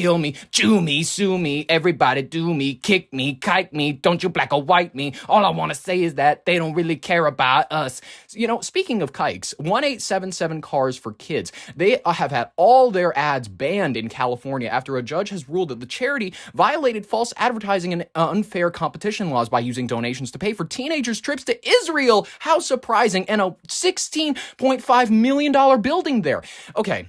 kill me, chew me, sue me, everybody do me, kick me, kite me, don't you black or white me. All I want to say is that they don't really care about us. You know, speaking of kikes, 1877 Kars4Kids, they have had all their ads banned in California after a judge has ruled that the charity violated false advertising and unfair competition laws by using donations to pay for teenagers' trips to Israel. How surprising. And a $16.5 million building there. Okay.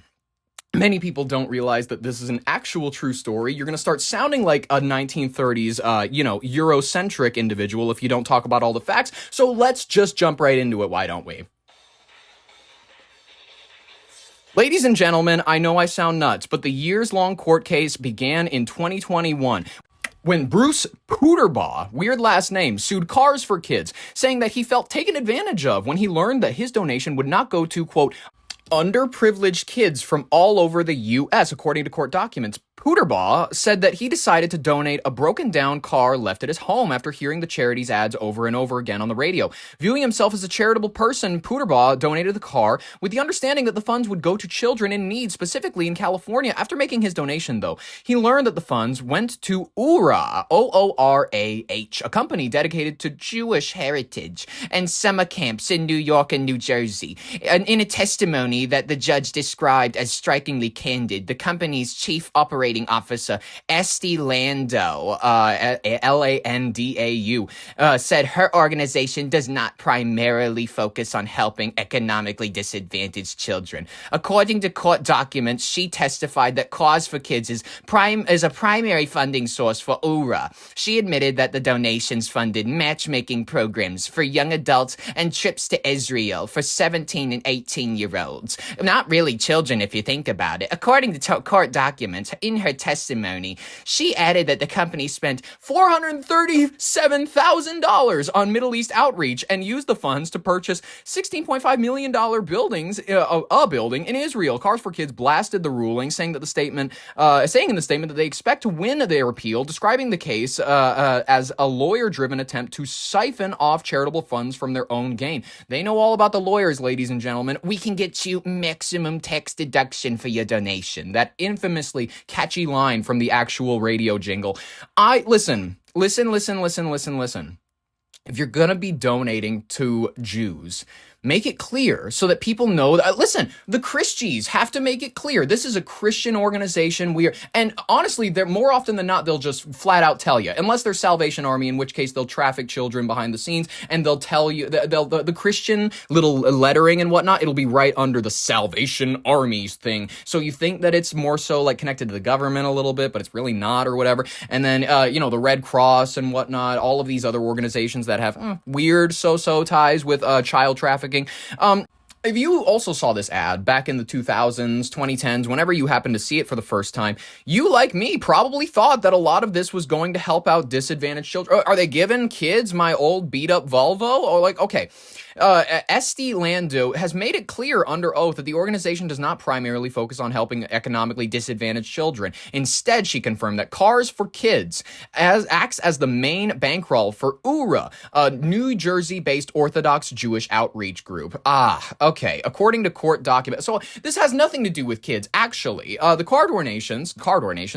Many people don't realize that this is an actual true story. You're going to start sounding like a 1930s, Eurocentric individual if you don't talk about all the facts. So let's just jump right into it, why don't we? Ladies and gentlemen, I know I sound nuts, but the years-long court case began in 2021. When Bruce Puderbaugh, weird last name, sued Kars4Kids, saying that he felt taken advantage of when he learned that his donation would not go to, quote, underprivileged kids from all over the U.S., according to court documents. Puderbaugh said that he decided to donate a broken-down car left at his home after hearing the charity's ads over and over again on the radio. Viewing himself as a charitable person, Puderbaugh donated the car with the understanding that the funds would go to children in need, specifically in California. After making his donation, though, he learned that the funds went to OORAH, O-O-R-A-H, a company dedicated to Jewish heritage and summer camps in New York and New Jersey. And in a testimony that the judge described as strikingly candid, the company's chief operating officer, Esty Landau, Landau, said her organization does not primarily focus on helping economically disadvantaged children. According to court documents, she testified that Kars4Kids is a primary funding source for OORAH. She admitted that the donations funded matchmaking programs for young adults and trips to Israel for 17 and 18-year-olds. Not really children, if you think about it. According to court documents, in her testimony, she added that the company spent $437,000 on Middle East outreach and used the funds to purchase $16.5 million buildings, a building in Israel. Kars4Kids blasted the ruling, saying in the statement that they expect to win their appeal, describing the case as a lawyer-driven attempt to siphon off charitable funds from their own gain. They know all about the lawyers, ladies and gentlemen. We can get you maximum tax deduction for your donation. That infamously catchy line from the actual radio jingle. Listen. If you're gonna be donating to Jews, make it clear so that people know that, listen, the Kars4Jews have to make it clear. This is a Christian organization. And honestly, they're more often than not, they'll just flat out tell you, unless they're Salvation Army, in which case they'll traffic children behind the scenes and they'll tell you the Christian little lettering and whatnot. It'll be right under the Salvation Army's thing. So you think that it's more so like connected to the government a little bit, but it's really not or whatever. And then, the Red Cross and whatnot, all of these other organizations that have weird so-so ties with child trafficking. If you also saw this ad back in the 2000s, 2010s, whenever you happened to see it for the first time, you, like me, probably thought that a lot of this was going to help out disadvantaged children. Are they giving kids my old beat-up Volvo? Or okay. Esty Landau has made it clear under oath that the organization does not primarily focus on helping economically disadvantaged children. Instead, she confirmed that Kars4Kids acts as the main bankroll for OORAH, a New Jersey-based Orthodox Jewish outreach group. Okay. According to court documents, so this has nothing to do with kids. Actually, the car donations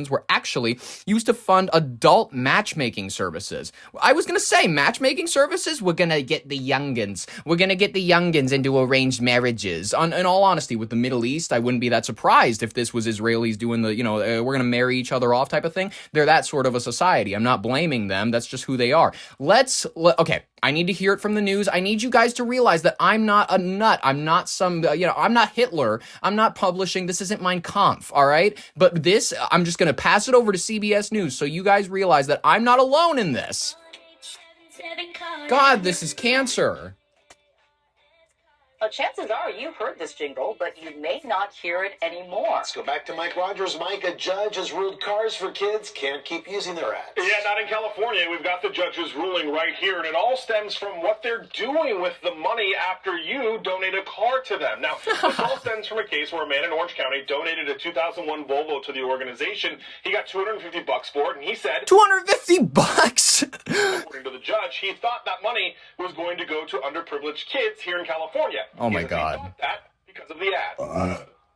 were actually used to fund adult matchmaking services. I was going to say matchmaking services. We're going to get the youngins. We're going to get the youngins into arranged marriages. In all honesty, with the Middle East, I wouldn't be that surprised if this was Israelis doing the, we're going to marry each other off type of thing. They're that sort of a society. I'm not blaming them. That's just who they are. Okay, I need to hear it from the news. I need you guys to realize that I'm not a nut. I'm not I'm not Hitler. I'm not publishing. This isn't Mein Kampf, all right? But this, I'm just going to pass it over to CBS News so you guys realize that I'm not alone in this. God, this is cancer. Chances are you've heard this jingle, but you may not hear it anymore. Let's go back to Mike Rogers. Mike, a judge has ruled Kars4Kids can't keep using their ads. Yeah, not in California. We've got the judge's ruling right here, and it all stems from what they're doing with the money after you donate a car to them. Now, this all stems from a case where a man in Orange County donated a 2001 Volvo to the organization. He got $250 for it, and he said... $250? According to the judge, he thought that money was going to go to underprivileged kids here in California. Oh my God. He thought that because of the ad.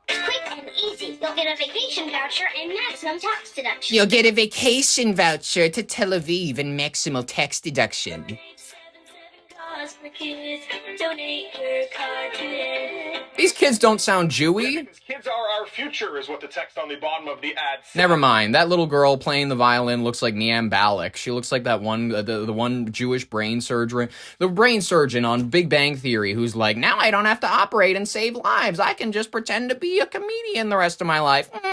It's quick and easy. You'll get a vacation voucher and maximum tax deduction. You'll get a vacation voucher to Tel Aviv and maximal tax deduction. 877 Cars for Kids. Donate your car today. These kids don't sound Jewy. Because kids are our future is what the text on the bottom of the ad says. Never mind. That little girl playing the violin looks like Niam Balak. She looks like that one, the one Jewish brain surgeon, the brain surgeon on Big Bang Theory, who's like, now I don't have to operate and save lives. I can just pretend to be a comedian the rest of my life. But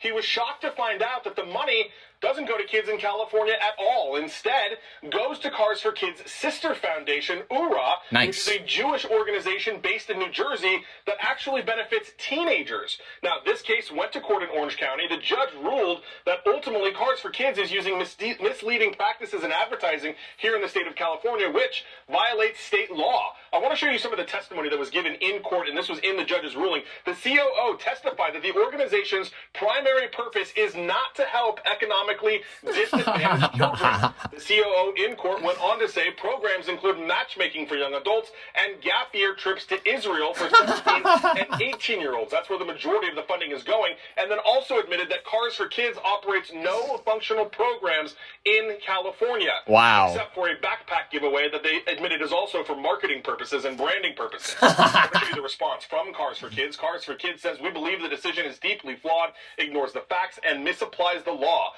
he was shocked to find out that the money doesn't go to kids in California at all. Instead, goes to Cars for Kids' sister foundation, URA, which is a Jewish organization based in New Jersey that actually benefits teenagers. Now, this case went to court in Orange County. The judge ruled that ultimately Cars for Kids is using misleading practices in advertising here in the state of California, which violates state law. I want to show you some of the testimony that was given in court, and this was in the judge's ruling. The COO testified that the organization's primary purpose is not to help economically disadvantaged children. The COO in court went on to say programs include matchmaking for young adults and gap year trips to Israel for 17 and 18-year-olds. That's where the majority of the funding is going. And then also admitted that Cars for Kids operates no functional programs in California. Wow. Except for a backpack giveaway that they admitted is also for marketing purposes and branding purposes. I'll show you the response from Cars for Kids. Cars for Kids says, we believe the decision is deeply flawed, ignores the facts, and misapplies the law.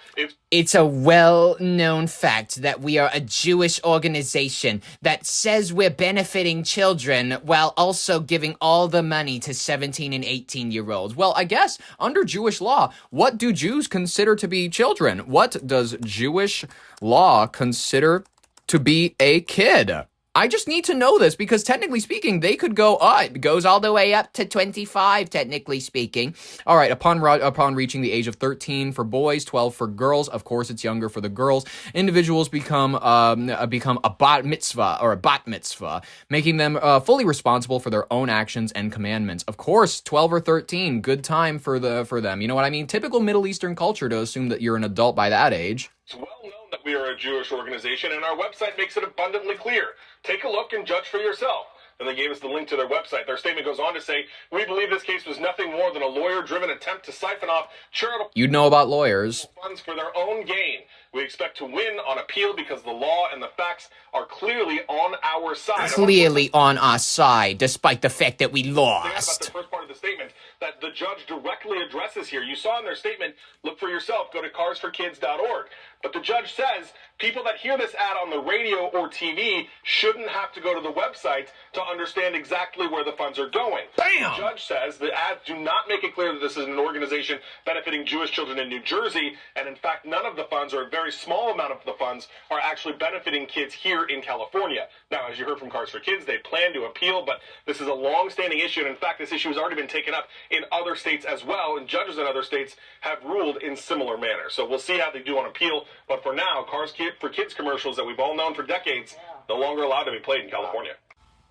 It's a well-known fact that we are a Jewish organization that says we're benefiting children while also giving all the money to 17 and 18-year-olds. Well, I guess under Jewish law, what do Jews consider to be children? What does Jewish law consider to be a kid? I just need to know this because technically speaking, they could go, it goes all the way up to 25, technically speaking. All right, upon reaching the age of 13 for boys, 12 for girls, of course it's younger for the girls, individuals become a bat mitzvah, making them fully responsible for their own actions and commandments. Of course, 12 or 13, good time for them. You know what I mean? Typical Middle Eastern culture to assume that you're an adult by that age. It's well known that we are a Jewish organization, and our website makes it abundantly clear. Take a look and judge for yourself. And they gave us the link to their website. Their statement goes on to say, we believe this case was nothing more than a lawyer-driven attempt to siphon off charitable You'd know about lawyers. funds for their own gain. We expect to win on appeal because the law and the facts are clearly on our side. Clearly on our side, despite the fact that we About the lost. first part of the statement that the judge directly addresses here. You saw in their statement, look for yourself, go to Kars4Kids.org. But the judge says people that hear this ad on the radio or TV shouldn't have to go to the website to understand exactly where the funds are going. Bam! The judge says the ads do not make it clear that this is an organization benefiting Jewish children in New Jersey, and in fact, none of the funds, or a very small amount of the funds, are actually benefiting kids here in California. Now, as you heard from Cars for Kids, they plan to appeal, but this is a long-standing issue, and in fact, this issue has already been taken up in other states as well, and judges in other states have ruled in similar manner. So we'll see how they do on appeal, but for now, Cars for Kids commercials that we've all known for decades, no longer allowed to be played in California.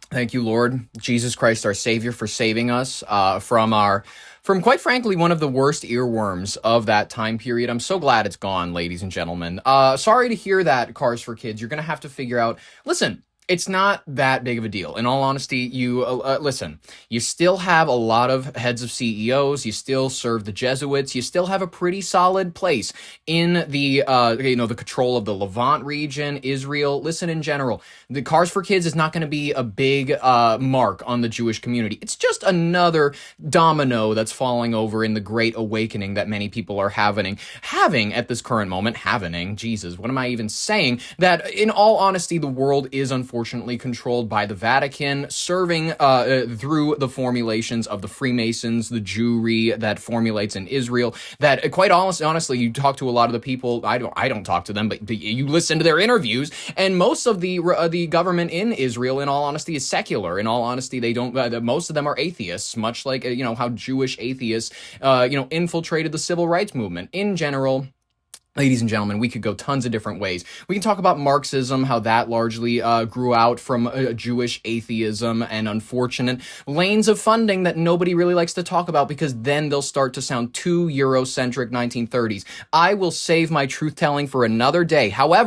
Thank you, Lord Jesus Christ, our Savior, for saving us from quite frankly, one of the worst earworms of that time period. I'm so glad it's gone, ladies and gentlemen. Sorry to hear that, Cars for Kids. You're going to have to figure out, listen, it's not that big of a deal. In all honesty, you listen, you still have a lot of heads of CEOs. You still serve the Jesuits. You still have a pretty solid place in the, the control of the Levant region, Israel. Listen, in general, the Cars for Kids is not going to be a big mark on the Jewish community. It's just another domino that's falling over in the great awakening that many people are having at this current moment. Jesus, what am I even saying? That in all honesty, the world is unfortunately controlled by the Vatican, serving through the formulations of the Freemasons, the Jewry that formulates in Israel. That quite honestly, you talk to a lot of the people. I don't talk to them, but you listen to their interviews, and most of the government in Israel, in all honesty, is secular. In all honesty, they don't. Most of them are atheists, much like how Jewish atheists infiltrated the civil rights movement in general. Ladies and gentlemen, we could go tons of different ways. We can talk about Marxism, how that largely grew out from Jewish atheism and unfortunate lanes of funding that nobody really likes to talk about because then they'll start to sound too Eurocentric 1930s. I will save my truth-telling for another day. However,